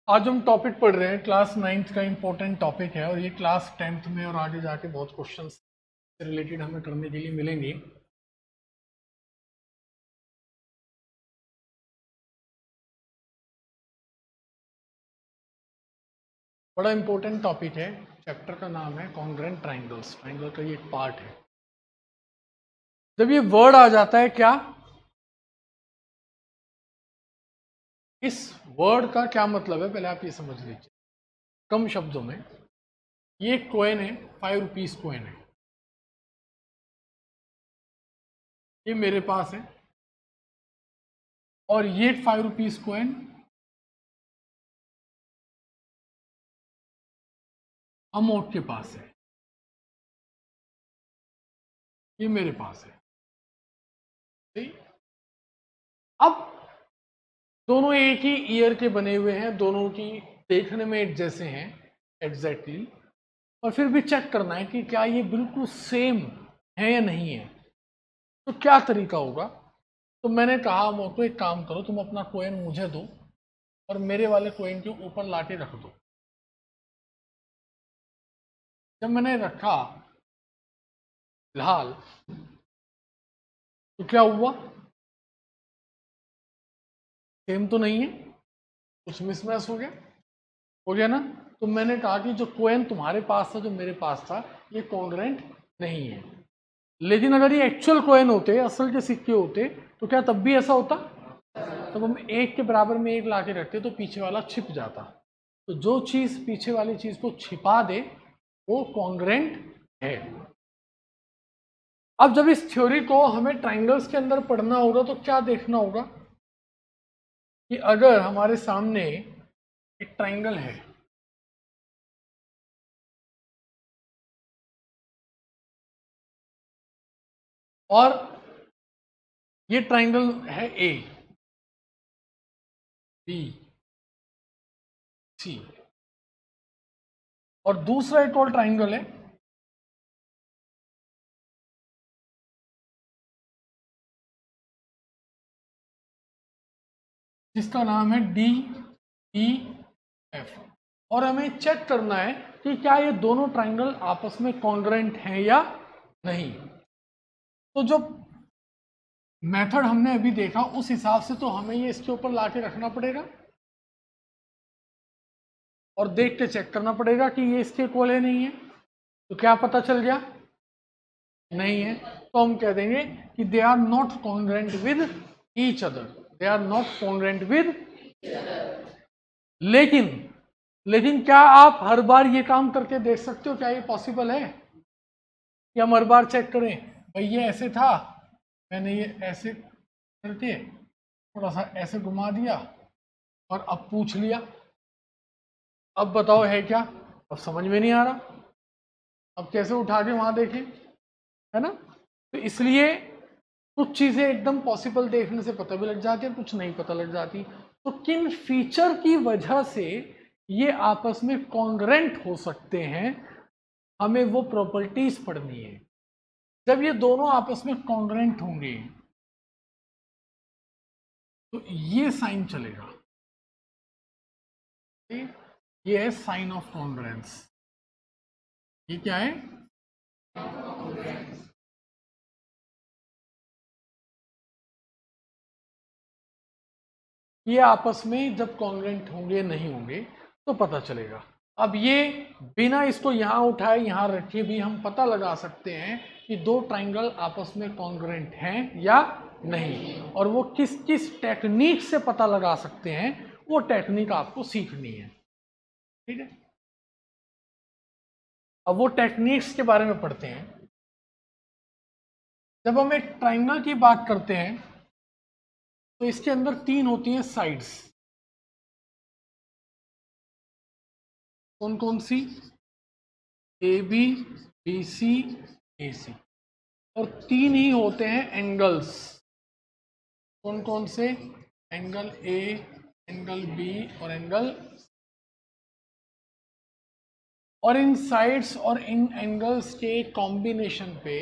आज हम टॉपिक पढ़ रहे हैं क्लास 9th का इम्पोर्टेंट टॉपिक है और ये क्लास 10th में और आगे जाके बहुत क्वेश्चंस से रिलेटेड हमें करने के लिए मिलेंगे। बड़ा इम्पोर्टेंट टॉपिक है। चैप्टर का नाम है कॉन्ग्रुएंट ट्राइंगल्स। ट्राइंगल का ये एक पार्ट है। जब ये वर्ड आ जाता है क्या, इस वर्ड का क्या मतलब है पहले आप ये समझ लीजिए। कम शब्दों में ये एक कॉइन है, 5 रुपीज कॉइन है। ये मेरे पास है और ये 5 रुपीज कॉइन अमोक के पास है। ये मेरे पास है। सही। अब दोनों एक ही ईयर के बने हुए हैं, दोनों की देखने में एक जैसे हैं एग्जैक्टली, और फिर भी चेक करना है कि क्या ये बिल्कुल सेम है या नहीं है। तो क्या तरीका होगा? तो मैंने कहा मोटो एक काम करो, तुम अपना कोइन मुझे दो और मेरे वाले कोइन के ऊपर लाके रख दो। जब मैंने रखा फिलहाल, तो क्या हुआ? सेम तो नहीं है, कुछ मिसमैच हो गया ना। तो मैंने कहा कि जो कोइन तुम्हारे पास था, जो मेरे पास था, ये कॉन्ग्रुएंट नहीं है। लेकिन अगर ये एक्चुअल कॉइन होते, असल के सिक्के होते, तो क्या तब भी ऐसा होता? तब हम एक के बराबर में एक लाके रखते तो पीछे वाला छिप जाता। तो जो चीज पीछे वाली चीज को छिपा दे वो कॉन्ग्रुएंट है। अब जब इस थ्योरी को हमें ट्राइंगल्स के अंदर पढ़ना होगा तो क्या देखना होगा कि अगर हमारे सामने एक ट्राइंगल है, और ये ट्राइंगल है ए बी सी, और दूसरा एक और ट्राइंगल है जिसका नाम है डी ई एफ, और हमें चेक करना है कि क्या ये दोनों ट्राइंगल आपस में कॉन्ग्रुएंट हैं या नहीं। तो जो मेथड हमने अभी देखा उस हिसाब से तो हमें ये इसके ऊपर लाके रखना पड़ेगा और देख के चेक करना पड़ेगा कि ये इसके इक्वल है नहीं है। तो क्या पता चल गया? नहीं है। तो हम कह देंगे कि they are not congruent with each other, they are not congruent with. लेकिन लेकिन क्या आप हर बार ये काम करके देख सकते हो? क्या ये पॉसिबल है कि हम हर बार चेक करें भाई ये ऐसे था, मैंने ये ऐसे करके थोड़ा सा ऐसे घुमा दिया और अब पूछ लिया, अब बताओ है क्या? अब समझ में नहीं आ रहा, अब कैसे उठा के वहां देखें, है ना। तो इसलिए कुछ चीजें एकदम पॉसिबल देखने से पता भी लग जाती है, कुछ नहीं पता लग जाती। तो किन फीचर की वजह से ये आपस में कॉन्ग्रुएंट हो सकते हैं, हमें वो प्रॉपर्टीज पढ़नी है। जब ये दोनों आपस में कॉन्ग्रुएंट होंगे तो ये साइन चलेगा। ये है साइन ऑफ कॉन्ग्रुएंस। ये क्या है? ये आपस में जब कॉन्ग्रुएंट होंगे नहीं होंगे तो पता चलेगा। अब ये बिना इसको यहां उठाए यहां रखे भी हम पता लगा सकते हैं कि दो ट्राइंगल आपस में कॉन्ग्रुएंट हैं या नहीं, और वो किस किस टेक्निक से पता लगा सकते हैं, वो टेक्निक आपको सीखनी है। ठीक है। अब वो टेक्निक्स के बारे में पढ़ते हैं। जब हम एक ट्राइंगल की बात करते हैं तो इसके अंदर तीन होती हैं साइड्स। कौन कौन सी? ए बी, बी सी, ए सी। और तीन ही होते हैं एंगल्स। कौन कौन से? एंगल ए, एंगल बी और एंगल। और इन साइड्स और इन एंगल्स के कॉम्बिनेशन पे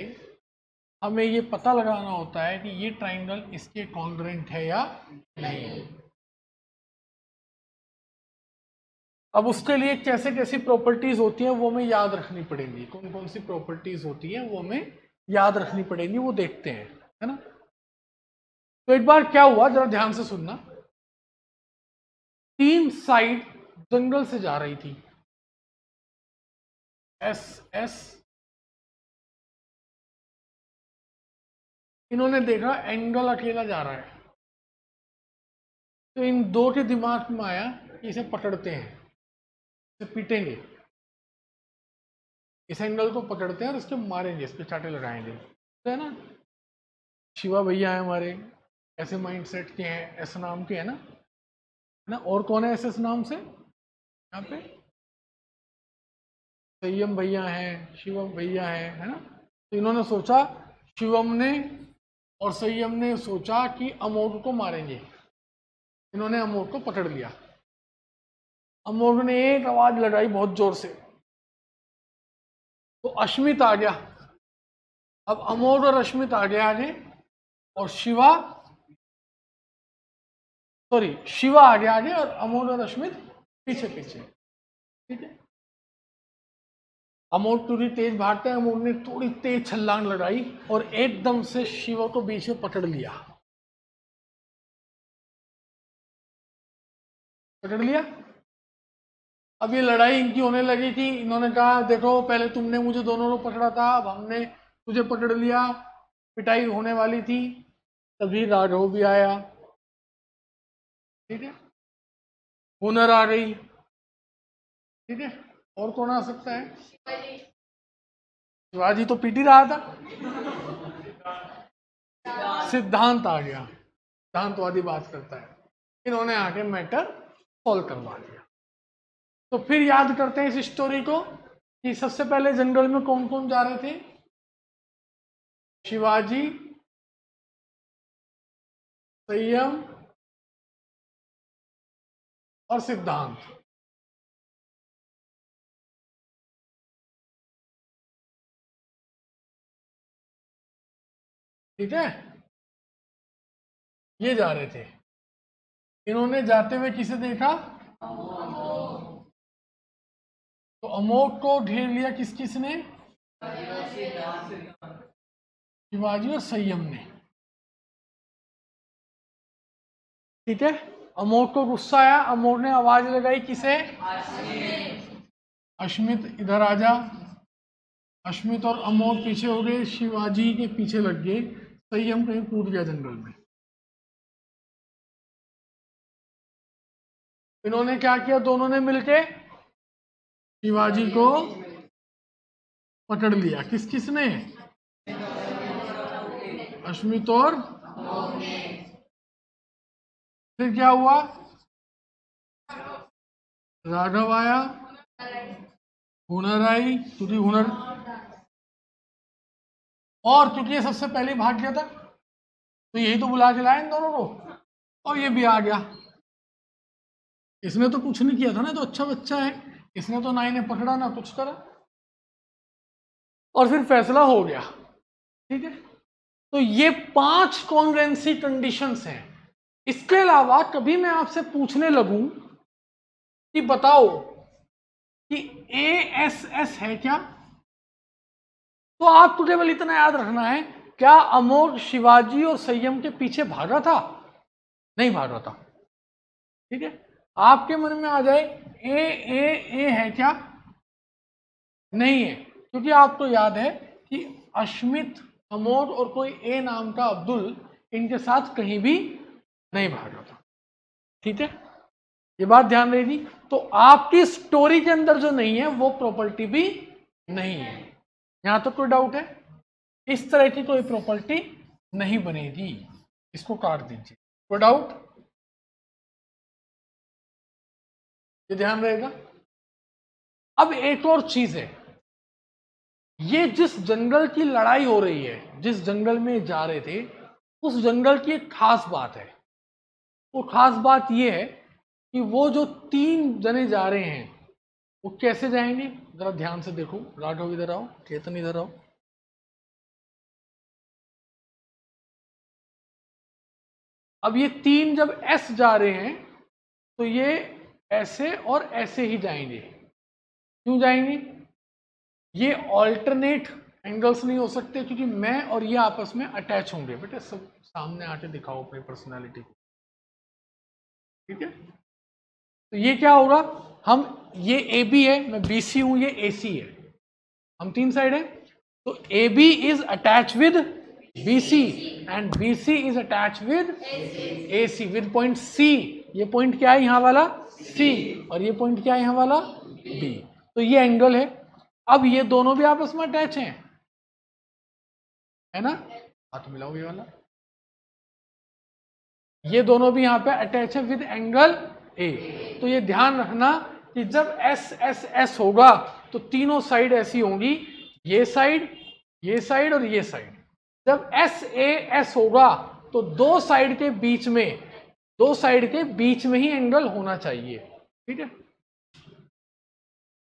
हमें ये पता लगाना होता है कि ये ट्राइंगल इसके कॉन्ग्रुएंट है या नहीं। अब उसके लिए कैसे कैसी प्रॉपर्टीज होती हैं वो हमें याद रखनी पड़ेंगी, कौन कौन सी प्रॉपर्टीज होती हैं वो हमें याद रखनी पड़ेंगी, वो देखते हैं, है ना। तो एक बार क्या हुआ, जरा ध्यान से सुनना। 3 साइड जंगल से जा रही थी, एस एस, इन्होंने देखा एंगल अकेला जा रहा है, तो इन दो के दिमाग में आया कि इसे पकड़ते हैं, इसे पीटेंगे, इस एंगल को पकड़ते हैं और इसके मारेंगे, इस पे चाटे लगाएंगे, तो है ना। शिवा भैया है हमारे, ऐसे माइंड सेट के हैं, ऐसे नाम के, है ना। और कौन है ऐसे नाम से यहाँ पे? संयम भैया हैं, शिवम भैया हैं, है ना। तो इन्होंने सोचा, शिवम ने और संयम ने सोचा कि अमोघ को मारेंगे। इन्होंने अमोघ को पकड़ लिया। अमोघ ने एक आवाज लगाई बहुत जोर से, तो अश्मित आ गया। अब अमोघ और अश्मित आ गया आगे, और शिवा आ गया आगे, और अमोघ और अश्मित पीछे पीछे, ठीक है। अमोघ थोड़ी तेज भागते हैं, अमोघ ने थोड़ी तेज छलांग लगाई और एकदम से शिवा को बीच में पकड़ लिया। अब ये लड़ाई इनकी होने लगी थी। इन्होंने कहा देखो पहले तुमने मुझे दोनों को पकड़ा था, अब हमने तुझे पकड़ लिया। पिटाई होने वाली थी, तभी राघव भी आया, ठीक है। हुनर आ गई, ठीक है। और कौन आ सकता है? शिवाजी तो पीट ही रहा था। सिद्धांत आ गया, सिद्धांतवादी बात करता है। इन्होंने आके मैटर सॉल्व करवा दिया। तो फिर याद करते हैं इस स्टोरी को कि सबसे पहले जंगल में कौन कौन जा रहे थे? शिवाजी, संयम और सिद्धांत, ठीक है। ये जा रहे थे। इन्होंने जाते हुए किसे देखा? तो अमोघ को घेर लिया किस किसने? शिवाजी और संयम ने, ठीक है। अमोघ को गुस्सा आया, अमोघ ने आवाज लगाई किसे? अश्मित इधर आ जा। अश्मित और अमोघ पीछे हो गए, शिवाजी के पीछे लग गए। संयम कहीं कूद गया जंगल में। इन्होंने क्या किया? दोनों ने मिलके शिवाजी को पकड़ लिया। किस किसने? अश्मित और। फिर क्या हुआ? राघव आया, हुनर आई, क्योंकि हुनर, और क्योंकि ये सबसे पहले भाग गया था, तो यही तो बुला के लाए इन दोनों को, और ये भी आ गया। इसने तो कुछ नहीं किया था ना, तो अच्छा बच्चा है। इसने तो ना इन्हें पकड़ा ना कुछ करा, और फिर फैसला हो गया, ठीक है। तो ये 5 कॉन्ग्रेंसी कंडीशंस हैं। इसके अलावा कभी मैं आपसे पूछने लगूं कि बताओ कि ASS है क्या, तो आपको केवल इतना याद रखना है, क्या अमोघ शिवाजी और संयम के पीछे भागा था? नहीं भागा था, ठीक है। आपके मन में आ जाए ए है क्या? नहीं है, क्योंकि आपको याद है कि अश्मित, अमोघ और कोई ए नाम का अब्दुल इनके साथ कहीं भी नहीं भागा था, ठीक है। ये बात ध्यान रहेगी। तो आपकी स्टोरी के अंदर जो नहीं है वो प्रॉपर्टी भी नहीं है। यहां तो कोई डाउट है? इस तरह की कोई प्रॉपर्टी नहीं बनेगी, इसको काट दीजिए। कोई डाउट? ये ध्यान रहेगा। अब एक और चीज है, ये जिस जंगल की लड़ाई हो रही है, जिस जंगल में जा रहे थे, उस जंगल की एक खास बात है। वो खास बात ये है कि वो जो 3 जने जा रहे हैं वो कैसे जाएंगे? जरा ध्यान से देखो। राघव इधर आओ, चेतन इधर आओ। अब ये 3 जब एस जा रहे हैं, तो ये ऐसे और ऐसे ही जाएंगे। क्यों जाएंगे? ये ऑल्टरनेट एंगल्स नहीं हो सकते क्योंकि मैं और ये आपस में अटैच होंगे। बेटे सब सामने आके दिखाओ अपनी पर्सनालिटी को, ठीक है? तो ये क्या होगा, हम ये ए बी है, मैं बी सी हूं, ये ए सी है, हम तीन साइड है, तो A B is attach with B C and B C is attach with A C with point C. ये पॉइंट क्या है यहाँ वाला? सी, और ये पॉइंट क्या है यहाँ वाला? बी। तो ये एंगल है। अब ये दोनों भी आपस में अटैच हैं, है ना? हाथ मिलाओ ये वाला। ये दोनों भी यहाँ पे अटैच है विद एंगल ए। तो ये ध्यान रखना कि जब एस एस एस होगा तो तीनों साइड ऐसी होंगी, ये साइड और ये साइड। जब एस ए एस होगा तो दो साइड के बीच में ही एंगल होना चाहिए, ठीक है?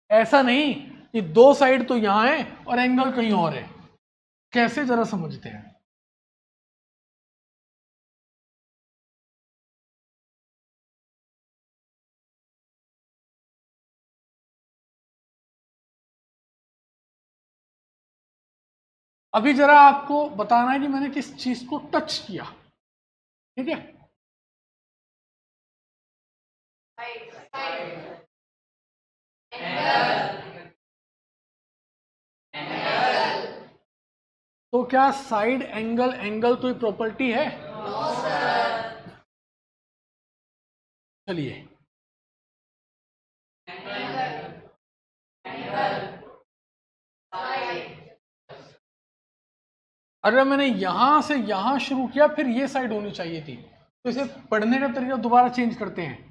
ऐसा नहीं कि दो साइड तो यहां है और एंगल कहीं और है। कैसे, जरा समझते हैं। अभी जरा आपको बताना है कि मैंने किस चीज को टच किया, ठीक है? तो क्या साइड एंगल कोई प्रॉपर्टी है? चलिए, अगर मैंने यहां से यहां शुरू किया फिर ये साइड होनी चाहिए थी, तो इसे पढ़ने का तरीका दोबारा चेंज करते हैं।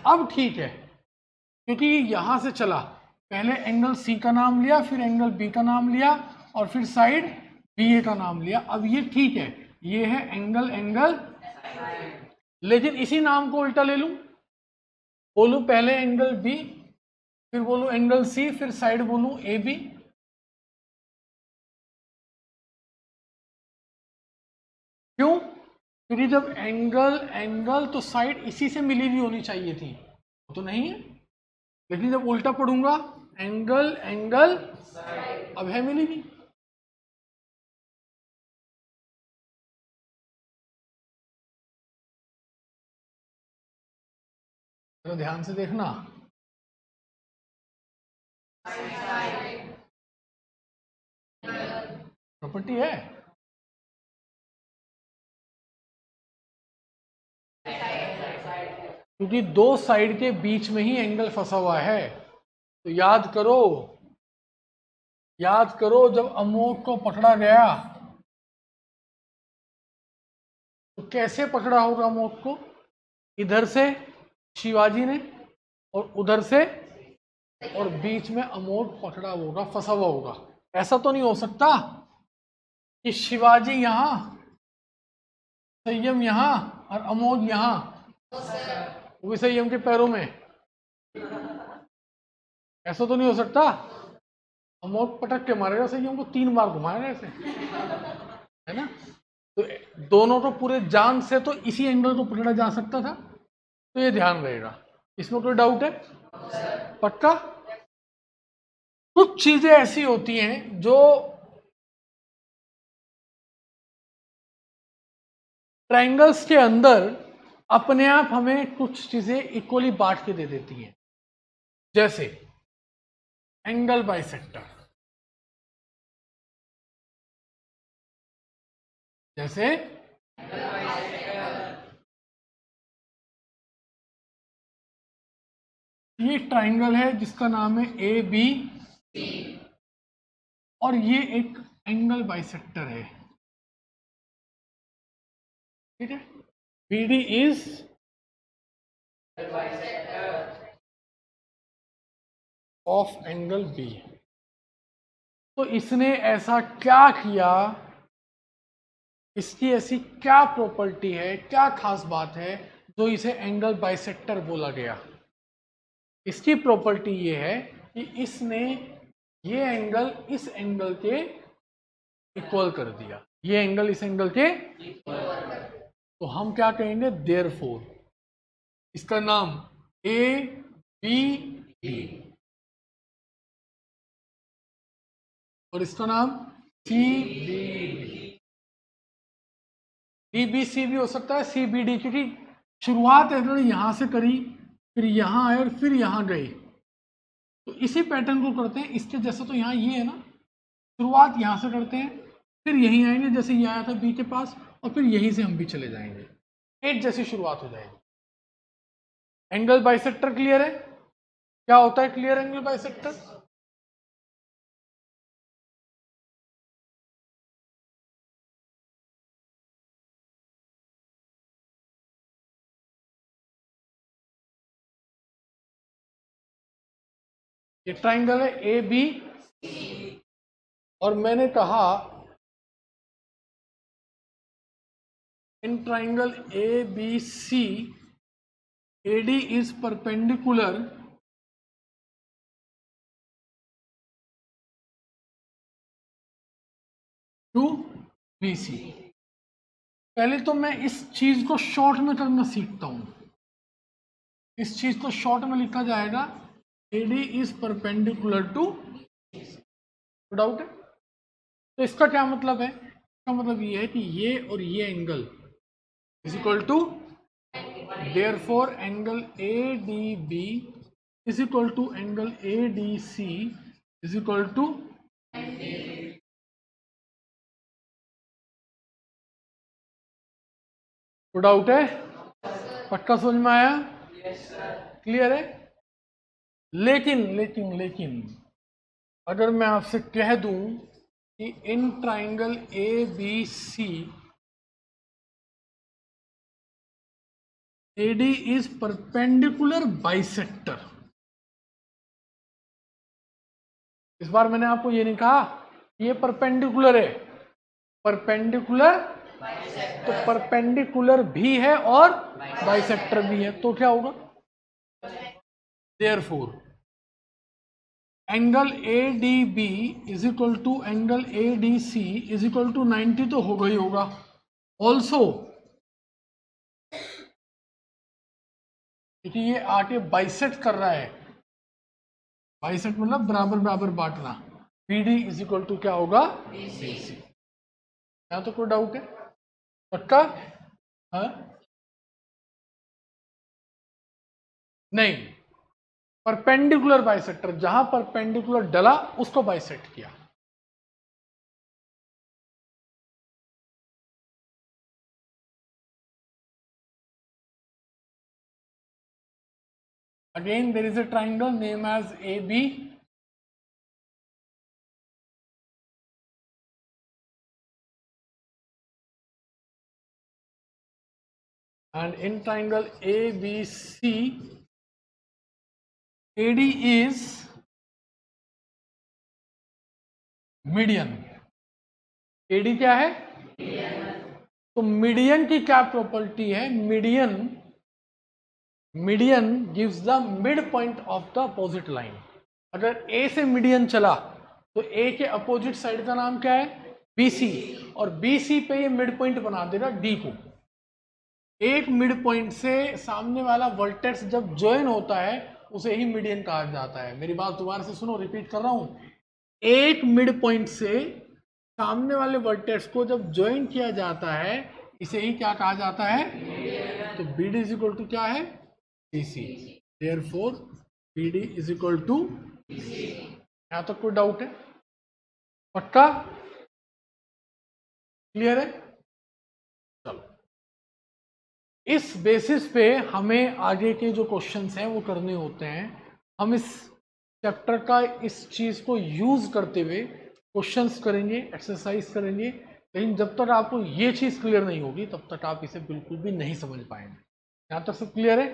अब ठीक है, क्योंकि यहां से चला, पहले एंगल सी का नाम लिया, फिर एंगल बी का नाम लिया, और फिर साइड बी ए का नाम लिया। अब ये ठीक है, ये है एंगल, लेकिन इसी नाम को उल्टा ले लूं, बोलूं पहले एंगल बी, फिर बोलूं एंगल सी, फिर साइड बोलूं ए बी। क्यों? क्योंकि जब एंगल तो साइड इसी से मिली हुई होनी चाहिए थी, तो नहीं है। लेकिन जब उल्टा पढ़ूंगा, एंगल अब है मिली नहीं। तो ध्यान से देखना, प्रॉपर्टी है। क्योंकि दो साइड के बीच में ही एंगल फंसा हुआ है। तो याद करो जब अमोक को पकड़ा गया तो कैसे पकड़ा होगा अमोक को? इधर से शिवाजी ने और उधर से, और बीच में अमोक पकड़ा होगा, फंसा हुआ होगा। ऐसा तो नहीं हो सकता कि शिवाजी यहां, संयम यहां और अमोघ यहां, वो भी संयम के पैरों में। ऐसा तो नहीं हो सकता। अमोघ पटक के मारेगा संयम को, 3 बार घुमाएगा ऐसे, है ना? तो दोनों को पूरे जान से तो इसी एंगल को पकड़ा जा सकता था। तो ये ध्यान रहेगा, इसमें कोई डाउट है? पक्का? कुछ चीजें ऐसी होती हैं जो ट्रायंगल्स के अंदर अपने आप हमें कुछ चीजें इक्वली बांट के दे देती हैं, जैसे एंगल बाइसेक्टर, जैसे ये ट्रायंगल है जिसका नाम है ए बी, और ये एक एंगल बाइसेक्टर है, ठीक है? B D is of angle B. तो इसने ऐसा क्या किया, इसकी ऐसी क्या प्रॉपर्टी है, क्या खास बात है जो इसे एंगल बाइसेक्टर बोला गया? इसकी प्रॉपर्टी ये है कि इसने ये एंगल इस एंगल के इक्वल कर दिया, ये एंगल इस एंगल के। तो हम क्या कहेंगे, देयरफॉर। इसका नाम ए बी डी और इसका नाम C B D B C भी हो सकता है, सी बी डी, क्योंकि शुरुआत इन्होंने यहां से करी, फिर यहां आए और फिर यहां गए। तो इसी पैटर्न को करते हैं इसके जैसे। तो यहाँ ये है ना, शुरुआत यहां से करते हैं, फिर यहीं आएंगे जैसे ये आया था बी के पास, और फिर यहीं से हम भी चले जाएंगे, एक जैसी शुरुआत हो जाएगी। एंगल बाइसेक्टर क्लियर है? क्या होता है क्लियर एंगल बाइसेक्टर? ये ट्राइंगल है ए बी, और मैंने कहा in triangle A B C AD is perpendicular to BC। पहले तो मैं इस चीज को शॉर्ट में करना सीखता हूं। इस चीज को शॉर्ट में लिखा जाएगा AD is perpendicular to BC। Doubt है? तो इसका क्या मतलब है? इसका मतलब ये है कि ये और ये angle is equal to, therefore angle ADB is equal to angle ADC is equal to, कोई डाउट है? पक्का समझ में आया? क्लियर है? लेकिन अगर मैं आपसे कह दूं कि in triangle A B C AD is perpendicular bisector। इस बार मैंने आपको ये नहीं कहा ये परपेंडिकुलर है, परपेंडिकुलर, तो परपेंडिकुलर भी है और बाइसेक्टर भी है, तो क्या होगा, therefore angle ADB is equal to angle ADC is equal to 90 तो होगा ही होगा। ऑल्सो क्योंकि ये आके बाइसेक्ट कर रहा है, बाइसेक्ट मतलब बराबर बराबर बांटना, BD इज इक्वल टू क्या होगा, BC। यहाँ तो कोई डाउट है? पक्का? हाँ? नहीं, परपेंडिकुलर बाइसेक्टर, जहां परपेंडिकुलर डला उसको बाइसेक्ट किया। Again there is a triangle named as AB, and in triangle ABC AD is median. AD क्या है? तो मीडियन की क्या प्रॉपर्टी है? Median gives the mid point of the opposite line. अगर A से मीडियन चला तो A के अपोजिट साइड का नाम क्या है, BC, और BC पे ये मिड पॉइंट बना देगा D को। एक मिड पॉइंट से सामने वाला वर्टेक्स जब ज्वाइन होता है उसे ही मीडियन कहा जाता है। मेरी बात दोबारा से सुनो, रिपीट कर रहा हूं। एक मिड पॉइंट से सामने वाले वर्टेक्स को जब ज्वाइन किया जाता है इसे ही क्या कहा जाता है, तो BD इज इक्वल टू क्या है, BC। Therefore BD is equal to BC। यहां तक कोई डाउट है? पक्का? क्लियर है? चलो, इस बेसिस पे हमें आगे के जो क्वेश्चंस हैं वो करने होते हैं। हम इस चैप्टर का इस चीज़ को यूज़ करते हुए क्वेश्चंस करेंगे, एक्सरसाइज करेंगे, लेकिन जब तक आपको ये चीज़ क्लियर नहीं होगी तब तक आप इसे बिल्कुल भी नहीं समझ पाएंगे। यहाँ तक सब क्लियर है?